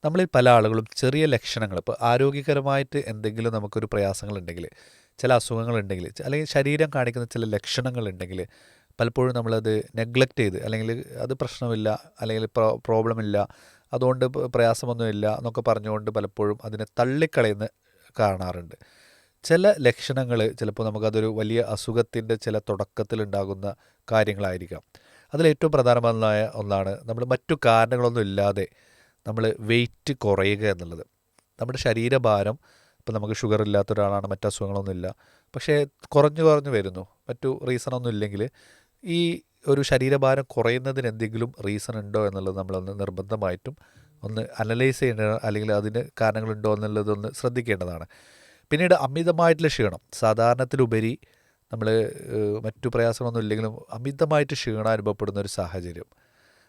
നമ്മളിൽ പല ആളുകളും ചെറിയ ലക്ഷണങ്ങൾ ഇപ്പോൾ ആരോഗ്യകരമായിട്ട് എന്തെങ്കിലും നമുക്കൊരു പ്രയാസങ്ങളുണ്ടെങ്കിൽ ചില അസുഖങ്ങളുണ്ടെങ്കിൽ അല്ലെങ്കിൽ ശരീരം കാണിക്കുന്ന ചില ലക്ഷണങ്ങളുണ്ടെങ്കിൽ പലപ്പോഴും നമ്മളത് നെഗ്ലക്റ്റ് ചെയ്ത് അല്ലെങ്കിൽ അത് പ്രശ്നമില്ല അല്ലെങ്കിൽ പ്രോബ്ലം ഇല്ല അതുകൊണ്ട് പ്രയാസമൊന്നുമില്ല എന്നൊക്കെ പറഞ്ഞുകൊണ്ട് പലപ്പോഴും അതിനെ തള്ളിക്കളയുന്ന കാണാറുണ്ട്. ചില ലക്ഷണങ്ങൾ ചിലപ്പോൾ നമുക്കതൊരു വലിയ അസുഖത്തിൻ്റെ ചില തുടക്കത്തിലുണ്ടാകുന്ന കാര്യങ്ങളായിരിക്കാം. അതിലേറ്റവും പ്രധാനമായ ഒന്നാണ് നമ്മൾ മറ്റു കാരണങ്ങളൊന്നും ഇല്ലാതെ നമ്മൾ വെയിറ്റ് കുറയുക എന്നുള്ളത്. നമ്മുടെ ശരീരഭാരം ഇപ്പോൾ നമുക്ക് ഷുഗർ ഇല്ലാത്ത ഒരാളാണ്, മറ്റു അസുഖങ്ങളൊന്നുമില്ല, പക്ഷേ കുറഞ്ഞു കുറഞ്ഞു വരുന്നു, മറ്റു റീസണൊന്നും ഇല്ലെങ്കിൽ ഈ ഒരു ശരീരഭാരം കുറയുന്നതിന് എന്തെങ്കിലും റീസൺ ഉണ്ടോ എന്നുള്ളത് നമ്മളൊന്ന് നിർബന്ധമായിട്ടും ഒന്ന് അനലൈസ് ചെയ്യേണ്ട അല്ലെങ്കിൽ അതിന് കാരണങ്ങളുണ്ടോ എന്നുള്ളതൊന്ന് ശ്രദ്ധിക്കേണ്ടതാണ്. പിന്നീട് അമിതമായിട്ടുള്ള ക്ഷീണം, സാധാരണത്തിലുപരി നമ്മൾ മറ്റു പ്രയാസങ്ങളൊന്നും ഇല്ലെങ്കിലും അമിതമായിട്ട് ക്ഷീണം അനുഭവപ്പെടുന്ന ഒരു സാഹചര്യം,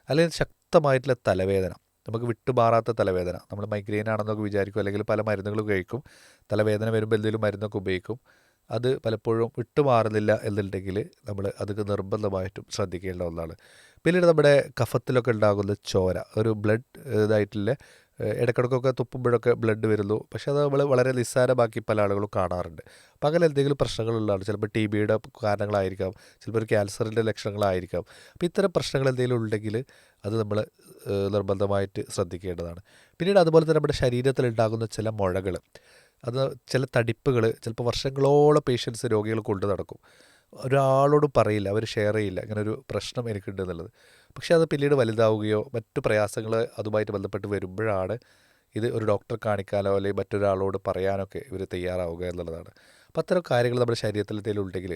അല്ലെങ്കിൽ ശക്തമായിട്ടുള്ള തലവേദന, നമുക്ക് വിട്ടുമാറാത്ത തലവേദന, നമ്മൾ മൈഗ്രെയിൻ ആണെന്നൊക്കെ വിചാരിക്കും അല്ലെങ്കിൽ പല മരുന്നുകൾ കഴിക്കും, തലവേദന വരുമ്പോൾ എന്തെങ്കിലും മരുന്നൊക്കെ ഉപയോഗിക്കും, അത് പലപ്പോഴും വിട്ടുമാറുന്നില്ല എന്നുണ്ടെങ്കിൽ നമ്മൾ അത് നിർബന്ധമായിട്ടും ശ്രദ്ധിക്കേണ്ട ഒന്നാണ്. പിന്നീട് നമ്മുടെ കഫത്തിലൊക്കെ ഉണ്ടാകുന്ന ചോര, ഒരു ബ്ലഡ് ഇതായിട്ടുള്ള ഇടയ്ക്കിടയ്ക്കൊക്കെ തുപ്പുമ്പോഴൊക്കെ ബ്ലഡ് വരുന്നു, പക്ഷേ അത് നമ്മൾ വളരെ നിസ്സാരമാക്കി പല ആളുകളും കാണാറുണ്ട്. അപ്പം അങ്ങനെ എന്തെങ്കിലും പ്രശ്നങ്ങളുള്ളതാണ്, ചിലപ്പോൾ ടി ബിയുടെ കാരണങ്ങളായിരിക്കാം, ചിലപ്പോൾ ഒരു ക്യാൻസറിൻ്റെ ലക്ഷണങ്ങളായിരിക്കാം. അപ്പോൾ ഇത്തരം പ്രശ്നങ്ങൾ എന്തെങ്കിലും ഉണ്ടെങ്കിൽ അത് നമ്മൾ നിർബന്ധമായിട്ട് ശ്രദ്ധിക്കേണ്ടതാണ്. പിന്നീട് അതുപോലെ തന്നെ നമ്മുടെ ശരീരത്തിലുണ്ടാകുന്ന ചില മുഴകൾ, അത് ചില തടിപ്പുകൾ ചിലപ്പോൾ വർഷങ്ങളോളം പേഷ്യൻസ് രോഗികൾ കൊണ്ടു നടക്കും, ഒരാളോടും പറയില്ല, അവർ ഷെയർ ചെയ്യില്ല ഇങ്ങനെ ഒരു പ്രശ്നം എനിക്കുണ്ട് എന്നുള്ളത്. പക്ഷേ അത് പിന്നീട് വലുതാവുകയോ മറ്റു പ്രയാസങ്ങൾ അതുമായിട്ട് ബന്ധപ്പെട്ട് വരുമ്പോഴാണ് ഇത് ഒരു ഡോക്ടറെ കാണിക്കാനോ അല്ലെങ്കിൽ മറ്റൊരാളോട് പറയാനൊക്കെ ഇവർ തയ്യാറാവുക എന്നുള്ളതാണ്. അപ്പോൾ അത്തരം കാര്യങ്ങൾ നമ്മുടെ ശരീരത്തിൽ എന്തെങ്കിലും ഉണ്ടെങ്കിൽ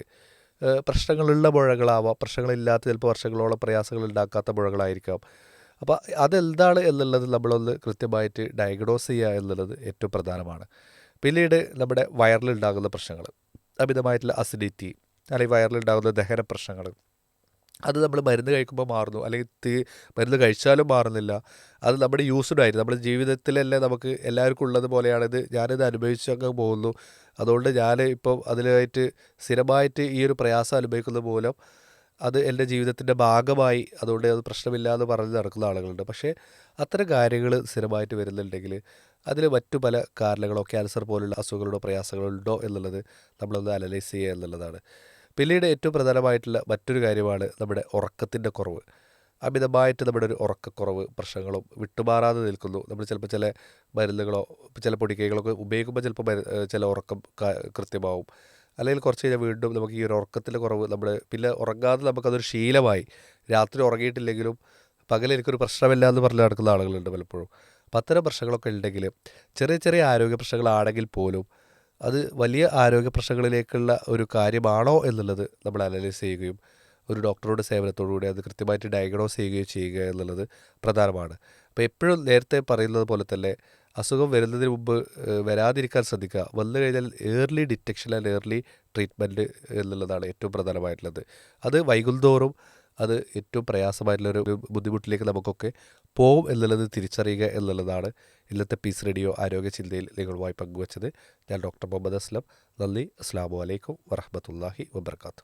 പ്രശ്നങ്ങളുള്ള മുഴകളാവാം, പ്രശ്നങ്ങളില്ലാത്ത ചിലപ്പോൾ വർഷങ്ങളോളം പ്രയാസങ്ങൾ ഉണ്ടാക്കാത്ത മുഴകളായിരിക്കാം. അപ്പോൾ അതെന്താണ് എന്നുള്ളത് നമ്മളൊന്ന് കൃത്യമായിട്ട് ഡയഗ്നോസ് ചെയ്യുക എന്നുള്ളത് ഏറ്റവും പ്രധാനമാണ്. പിന്നീട് നമ്മുടെ വയറിലുണ്ടാകുന്ന പ്രശ്നങ്ങൾ, അമിതമായിട്ടുള്ള അസിഡിറ്റി അല്ലെങ്കിൽ വയറിലുണ്ടാകുന്ന ദഹന പ്രശ്നങ്ങൾ, അത് നമ്മൾ മരുന്ന് കഴിക്കുമ്പോൾ മാറുന്നു അല്ലെങ്കിൽ മരുന്ന് കഴിച്ചാലും മാറുന്നില്ല, അത് നമ്മുടെ യൂസ്ഡ് ആയിട്ട് നമ്മുടെ ജീവിതത്തിലല്ലേ നമുക്ക് എല്ലാവർക്കും ഉള്ളത് പോലെയാണിത്, ഞാനിത് അനുഭവിച്ചൊക്കെ പോകുന്നു, അതുകൊണ്ട് ഞാൻ ഇപ്പോൾ അതിലായിട്ട് സ്ഥിരമായിട്ട് ഈ ഒരു പ്രയാസം അനുഭവിക്കുന്ന മൂലം അത് എൻ്റെ ജീവിതത്തിൻ്റെ ഭാഗമായി, അതുകൊണ്ട് അത് പ്രശ്നമില്ല എന്ന് പറഞ്ഞ് നടക്കുന്ന ആളുകളുണ്ട്. പക്ഷേ അത്തരം കാര്യങ്ങൾ സ്ഥിരമായിട്ട് വരുന്നുണ്ടെങ്കിൽ അതിൽ മറ്റു പല കാരണങ്ങളോ ക്യാൻസർ പോലുള്ള അസുഖങ്ങളുടെ പ്രയാസങ്ങളുണ്ടോ എന്നുള്ളത് നമ്മളൊന്ന് അനലൈസ് ചെയ്യുക എന്നുള്ളതാണ്. പിന്നീട് ഏറ്റവും പ്രധാനമായിട്ടുള്ള മറ്റൊരു കാര്യമാണ് നമ്മുടെ ഉറക്കത്തിൻ്റെ കുറവ്. അമിതമായിട്ട് നമ്മുടെ ഒരു ഉറക്കക്കുറവ് പ്രശ്നങ്ങളും വിട്ടുമാറാതെ നിൽക്കുന്നു. നമ്മൾ ചിലപ്പോൾ ചില മരുന്നുകളോ ചില പൊടിക്കൈകളൊക്കെ ഉപയോഗിക്കുമ്പോൾ ചിലപ്പോൾ ചില ഉറക്കം കൃത്യമാവും, അല്ലെങ്കിൽ കുറച്ച് കഴിഞ്ഞാൽ വീണ്ടും നമുക്ക് ഈ ഒരു ഉറക്കത്തിൻ്റെ കുറവ് നമ്മൾ പിന്നെ ഉറങ്ങാതെ നമുക്കതൊരു ശീലമായി, രാത്രി ഉറങ്ങിയിട്ടില്ലെങ്കിലും പകൽ എനിക്കൊരു പ്രശ്നമില്ല എന്ന് പറഞ്ഞ് നടക്കുന്ന ആളുകളുണ്ട് പലപ്പോഴും. അപ്പം അത്തരം പ്രശ്നങ്ങളൊക്കെ ഉണ്ടെങ്കിൽ ചെറിയ ചെറിയ ആരോഗ്യ പ്രശ്നങ്ങളാണെങ്കിൽ പോലും അത് വലിയ ആരോഗ്യ പ്രശ്നങ്ങളിലേക്കുള്ള ഒരു കാര്യമാണോ എന്നുള്ളത് നമ്മൾ അനലൈസ് ചെയ്യുകയും ഒരു ഡോക്ടറുടെ സേവനത്തോടുകൂടി അത് കൃത്യമായിട്ട് ഡയഗ്നോസ് ചെയ്യുകയും ചെയ്യുക എന്നുള്ളത് പ്രധാനമാണ്. അപ്പോൾ എപ്പോഴും നേരത്തെ പറയുന്നത് പോലെ തന്നെ അസുഖം വരുന്നതിന് മുമ്പ് വരാതിരിക്കാൻ ശ്രദ്ധിക്കുക. വന്നു കഴിഞ്ഞാൽ early detection and early treatment എന്നുള്ളതാണ് ഏറ്റവും പ്രധാനമായിട്ടുള്ളത്. അത് വൈകുന്തോറും അത് ഏറ്റവും പ്രയാസമായിട്ടുള്ളൊരു ബുദ്ധിമുട്ടിലേക്ക് നമുക്കൊക്കെ പോവും എന്നുള്ളത് തിരിച്ചറിയുക എന്നുള്ളതാണ് ഇന്നത്തെ പീസ് റേഡിയോ ആരോഗ്യ ചിന്തയിൽ നിങ്ങളുമായി പങ്കുവച്ചത്. ഞാൻ ഡോക്ടർ മുഹമ്മദ് അസ്ലം. നന്ദി. അസ്സലാമു അലൈക്കും വറഹ്മത്തുള്ളാഹി വബർക്കാത്തു.